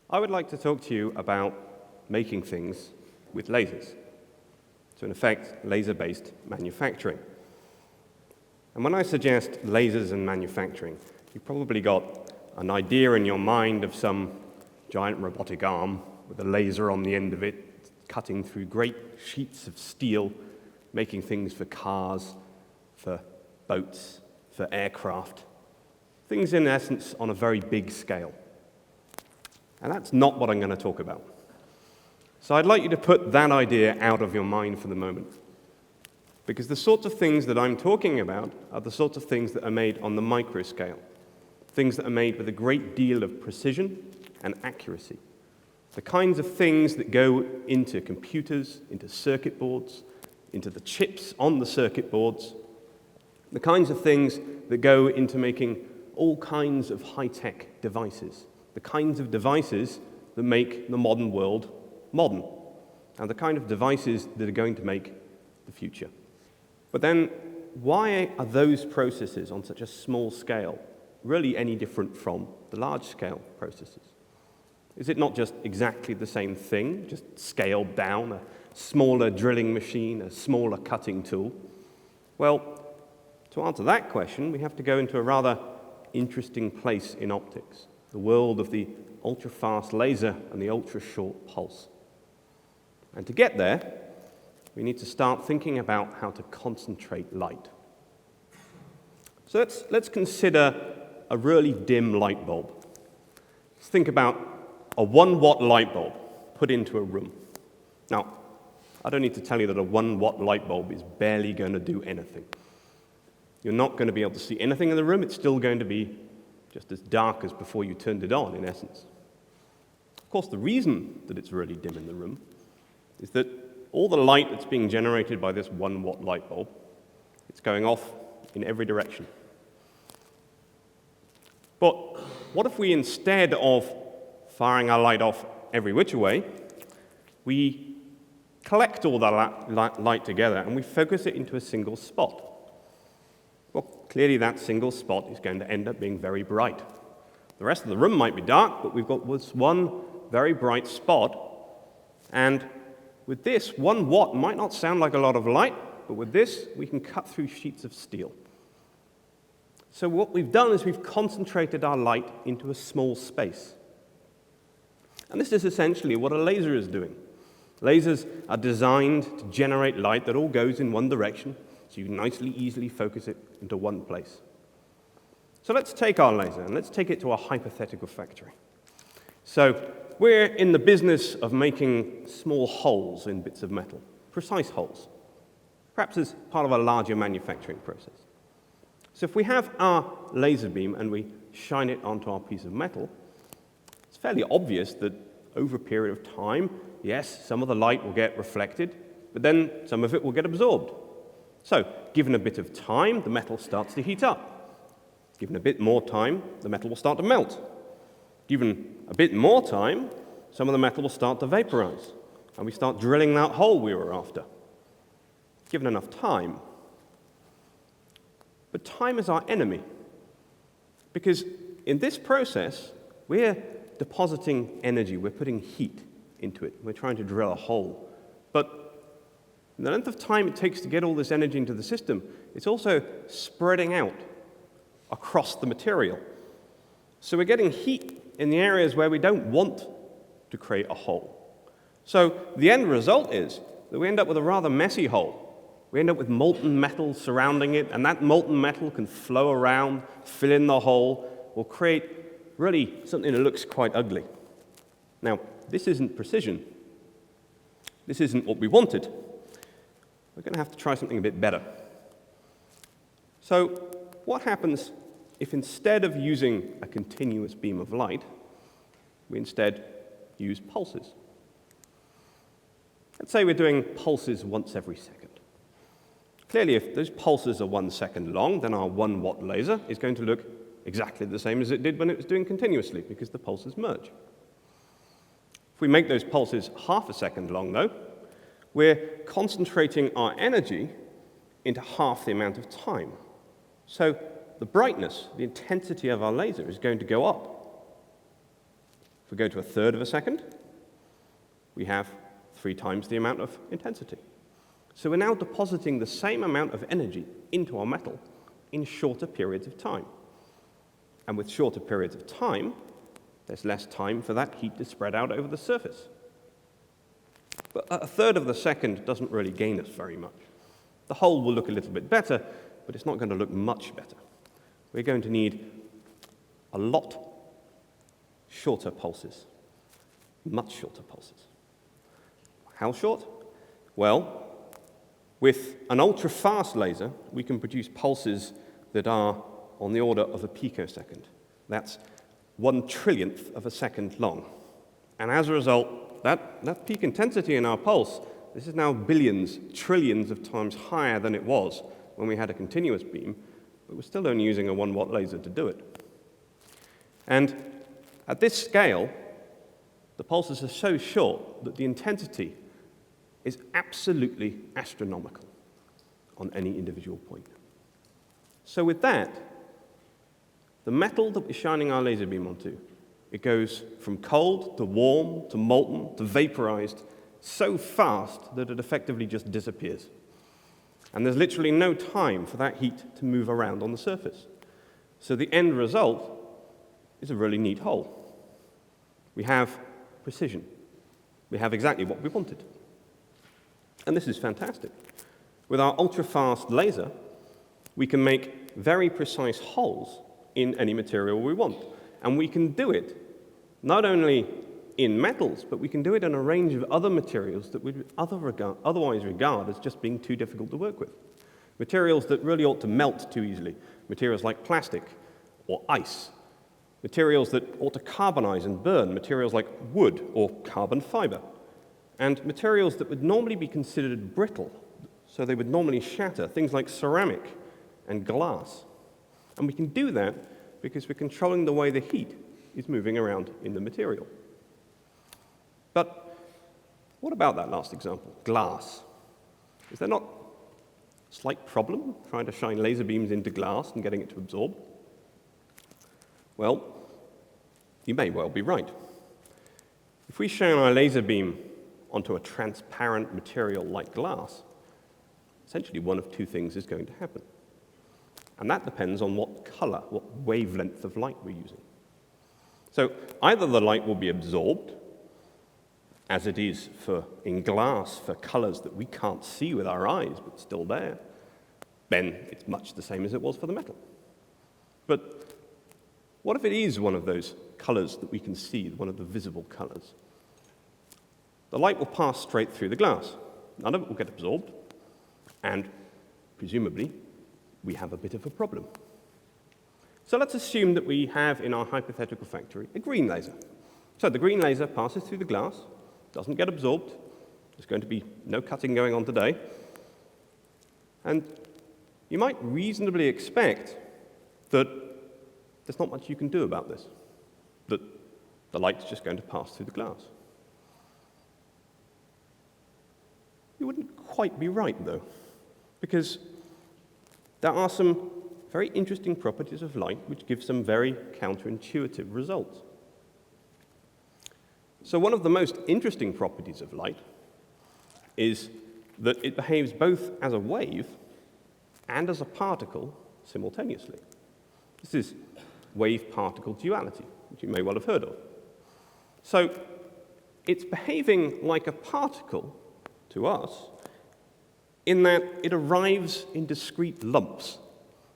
I would like to talk to you about making things with lasers. So in effect, laser-based manufacturing. And when I suggest lasers and manufacturing, you've probably got an idea in your mind of some giant robotic arm with a laser on the end of it, cutting through great sheets of steel, making things for cars, for boats, for aircraft. Things, in essence, on a very big scale. And that's not what I'm going to talk about. So I'd like you to put that idea out of your mind for the moment. Because the sorts of things that I'm talking about are the sorts of things that are made on the micro scale. Things that are made with a great deal of precision and accuracy. The kinds of things that go into computers, into circuit boards, into the chips on the circuit boards. The kinds of things that go into making all kinds of high-tech devices. The kinds of devices that make the modern world modern. And the kind of devices that are going to make the future. But then, why are those processes on such a small scale really any different from the large-scale processes? Is it not just exactly the same thing, just scaled down, a smaller drilling machine, a smaller cutting tool? Well, to answer that question, we have to go into a rather interesting place in optics, the world of the ultrafast laser and the ultrashort pulse. And to get there, we need to start thinking about how to concentrate light. So let's consider a really dim light bulb. Let's think about a 1-watt light bulb put into a room. Now, I don't need to tell you that a 1-watt light bulb is barely going to do anything. You're not going to be able to see anything in the room. It's still going to be just as dark as before you turned it on, in essence. Of course, the reason that it's really dim in the room is that all the light that's being generated by this 1-watt light bulb, it's going off in every direction. But what if we, instead of firing our light off every which way, we collect all that light together and we focus it into a single spot? Well, clearly that single spot is going to end up being very bright. The rest of the room might be dark, but we've got this one very bright spot. And with this, 1 watt might not sound like a lot of light, but with this, we can cut through sheets of steel. So what we've done is we've concentrated our light into a small space. And this is essentially what a laser is doing. Lasers are designed to generate light that all goes in one direction, so you can nicely, easily focus it into one place. So let's take our laser and let's take it to a hypothetical factory. So we're in the business of making small holes in bits of metal, precise holes, perhaps as part of a larger manufacturing process. So if we have our laser beam and we shine it onto our piece of metal, it's fairly obvious that over a period of time, yes, some of the light will get reflected, but then some of it will get absorbed. So, given a bit of time, the metal starts to heat up. Given a bit more time, the metal will start to melt. Given a bit more time, some of the metal will start to vaporize, and we start drilling that hole we were after. Given enough time. But time is our enemy, because in this process, we're depositing energy, we're putting heat into it, we're trying to drill a hole. But the length of time it takes to get all this energy into the system, it's also spreading out across the material. So we're getting heat in the areas where we don't want to create a hole. So the end result is that we end up with a rather messy hole. We end up with molten metal surrounding it, and that molten metal can flow around, fill in the hole, or create really something that looks quite ugly. Now, this isn't precision. This isn't what we wanted. We're going to have to try something a bit better. So, what happens if instead of using a continuous beam of light, we instead use pulses? Let's say we're doing pulses once every second. Clearly, if those pulses are 1 second long, then our 1-watt laser is going to look exactly the same as it did when it was doing continuously, because the pulses merge. If we make those pulses half a second long, though, we're concentrating our energy into half the amount of time. So the brightness, the intensity of our laser is going to go up. If we go to a third of a second, we have 3 times the amount of intensity. So we're now depositing the same amount of energy into our metal in shorter periods of time. And with shorter periods of time, there's less time for that heat to spread out over the surface. But a third of the second doesn't really gain us very much. The whole will look a little bit better, but it's not going to look much better. We're going to need a lot shorter pulses, much shorter pulses. How short? Well, with an ultrafast laser, we can produce pulses that are on the order of a picosecond. That's 1/trillionth of a second long. And as a result, that peak intensity in our pulse, this is now billions, trillions of times higher than it was when we had a continuous beam, but we're still only using a 1-watt laser to do it. And at this scale, the pulses are so short that the intensity is absolutely astronomical on any individual point. So with that, the metal that we're shining our laser beam onto, it goes from cold to warm to molten to vaporized so fast that it effectively just disappears. And there's literally no time for that heat to move around on the surface. So the end result is a really neat hole. We have precision. We have exactly what we wanted. And this is fantastic. With our ultra-fast laser, we can make very precise holes in any material we want. And we can do it not only in metals, but we can do it in a range of other materials that we'd otherwise regard as just being too difficult to work with. Materials that really ought to melt too easily. Materials like plastic or ice. Materials that ought to carbonize and burn. Materials like wood or carbon fiber. And materials that would normally be considered brittle, so they would normally shatter, things like ceramic and glass. And we can do that because we're controlling the way the heat is moving around in the material. But what about that last example, glass? Is there not a slight problem trying to shine laser beams into glass and getting it to absorb? Well, you may well be right. If we shine our laser beam onto a transparent material like glass, essentially one of two things is going to happen. And that depends on what color, what wavelength of light we're using. So either the light will be absorbed, as it is in glass for colors that we can't see with our eyes but still there, then it's much the same as it was for the metal. But what if it is one of those colors that we can see, one of the visible colors? The light will pass straight through the glass. None of it will get absorbed, and presumably we have a bit of a problem. So let's assume that we have in our hypothetical factory a green laser. So the green laser passes through the glass, doesn't get absorbed. There's going to be no cutting going on today. And you might reasonably expect that there's not much you can do about this, that the light's just going to pass through the glass. You wouldn't quite be right, though, because there are some very interesting properties of light which give some very counterintuitive results. So one of the most interesting properties of light is that it behaves both as a wave and as a particle simultaneously. This is wave-particle duality, which you may well have heard of. So it's behaving like a particle to us in that it arrives in discrete lumps,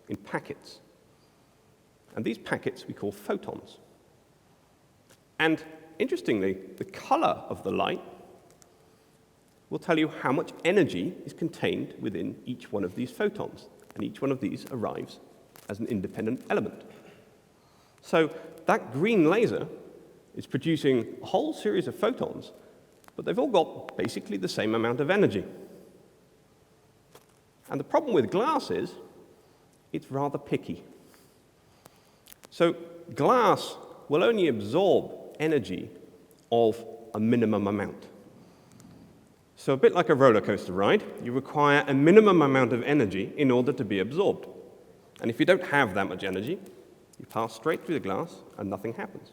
in packets. And these packets we call photons. And interestingly, the color of the light will tell you how much energy is contained within each one of these photons. And each one of these arrives as an independent element. So that green laser is producing a whole series of photons, but they've all got basically the same amount of energy. And the problem with glass is it's rather picky. So glass will only absorb energy of a minimum amount. So a bit like a roller coaster ride, you require a minimum amount of energy in order to be absorbed. And if you don't have that much energy, you pass straight through the glass and nothing happens.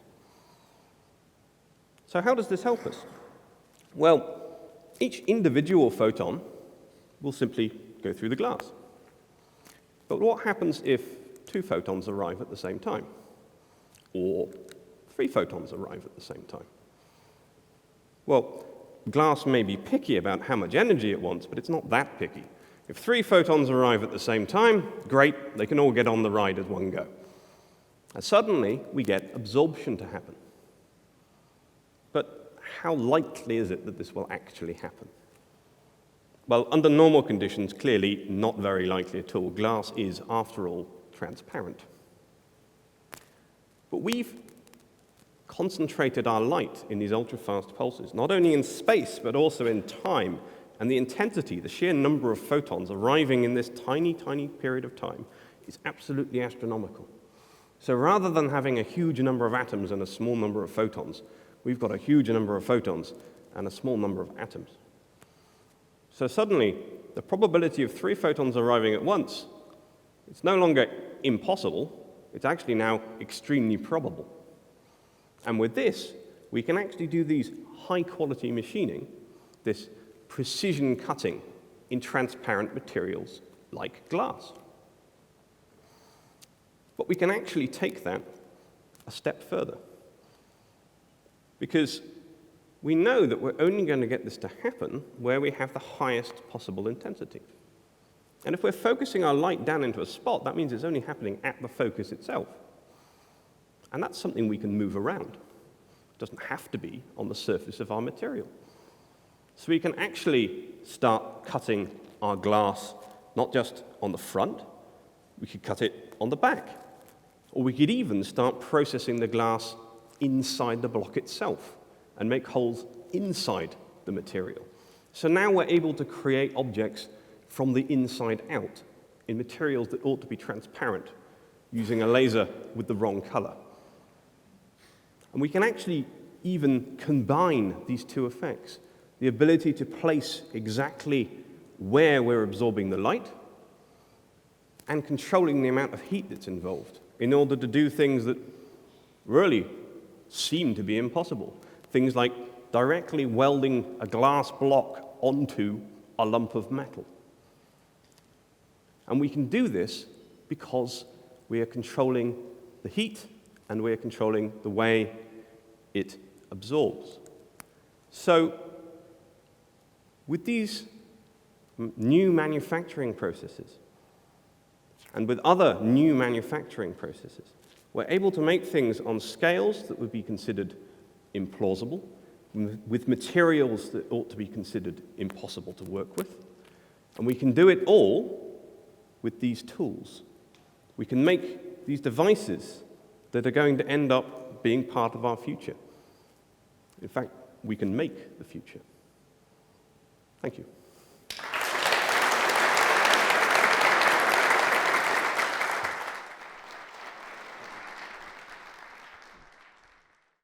So how does this help us? Well, each individual photon will simply go through the glass. But what happens if 2 photons arrive at the same time? Or 3 photons arrive at the same time? Well, glass may be picky about how much energy it wants, but it's not that picky. If 3 photons arrive at the same time, great, they can all get on the ride as one go. And suddenly, we get absorption to happen. But how likely is it that this will actually happen? Well, under normal conditions, clearly not very likely at all. Glass is, after all, transparent. But we've concentrated our light in these ultrafast pulses, not only in space, but also in time. And the intensity, the sheer number of photons arriving in this tiny, tiny period of time is absolutely astronomical. So rather than having a huge number of atoms and a small number of photons, we've got a huge number of photons and a small number of atoms. So suddenly, the probability of 3 photons arriving at once, it's no longer impossible, it's actually now extremely probable. And with this, we can actually do these high-quality machining, this precision cutting in transparent materials like glass. But we can actually take that a step further, because we know that we're only going to get this to happen where we have the highest possible intensity. And if we're focusing our light down into a spot, that means it's only happening at the focus itself. And that's something we can move around. It doesn't have to be on the surface of our material. So we can actually start cutting our glass not just on the front, we could cut it on the back. Or we could even start processing the glass inside the block itself and make holes inside the material. So now we're able to create objects from the inside out in materials that ought to be transparent using a laser with the wrong color. And we can actually even combine these 2 effects, the ability to place exactly where we're absorbing the light and controlling the amount of heat that's involved in order to do things that really seem to be impossible. Things like directly welding a glass block onto a lump of metal. And we can do this because we are controlling the heat and we are controlling the way it absorbs. So, with these new manufacturing processes and with other new manufacturing processes, we're able to make things on scales that would be considered implausible, with materials that ought to be considered impossible to work with. And we can do it all with these tools. We can make these devices that are going to end up being part of our future. In fact, we can make the future. Thank you.